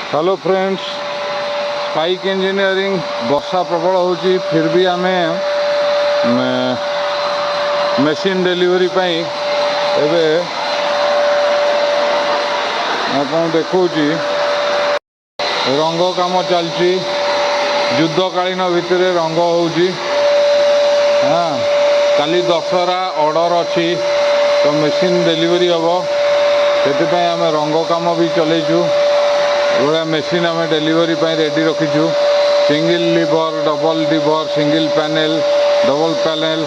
Hello friends, spike engineering वर्षा प्रबल होची फिर भी आमे मशीन डिलीवरी पाई एबे आपन देखौची रंग काम चलची। युद्धकालीन भितर रंग होची। हाँ, काली दशहरा ऑर्डर अच्छी तो मशीन डिलीवरी हम से आम रंग काम भी चलैचु। एभा मेसीन आम डिलीवरी रेडी रखीचु। Single lever, double lever, single panel, double panel.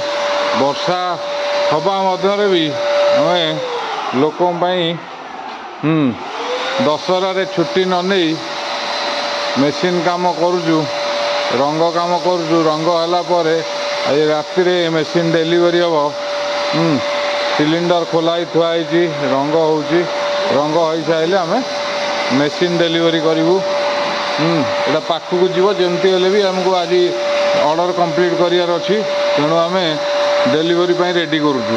वर्षा हवा मध्य भी आम लोक दशहरा छुट्टी न नहीं मेसीन काम करुचु, रंग काम करुचु। रंग है आज राति मेसीन डिलीवरी हम। सिलिंडर खोलाई थुआई रंग होची। रंग हो सारे आम मेसीन डिलीवरी करूँ। एटा पाखक जीव जमती हेल्ले भी आमको आज ऑर्डर कंप्लीट करार अच्छी, तेणु आम डिलीवरी रेडी करुचु।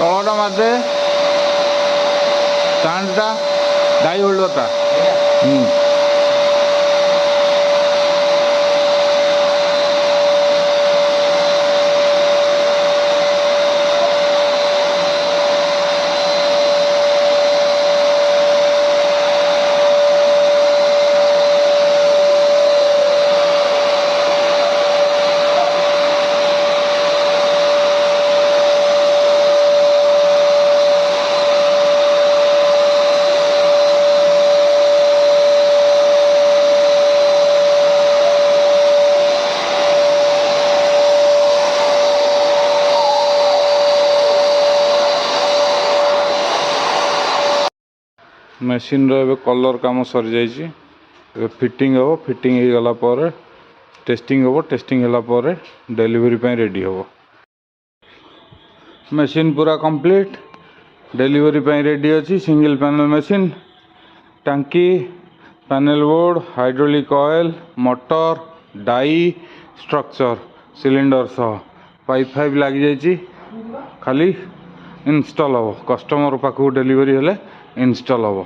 तलटा मादे स्टैंडटा डाई होल्डरटा मेसीन रो कलर काम सरी जाइए। फिटिंग हम, फिटिंग हो गला पर टेस्टिंग हम, टेस्टिंग होला पर डिलीवरी रेडी हम। मेसीन पूरा कंप्लीट डिलीवरी रेडी अच्छी। सिंगल पैनल मेसीन, टांकी, panel board, hydraulic oil, motor, die, structure, cylinder सह पाइप फाइप लग जाइए। खाली इंस्टॉल हम, कस्टमर पाखु डिलीवरी हेले इंस्टॉल हम।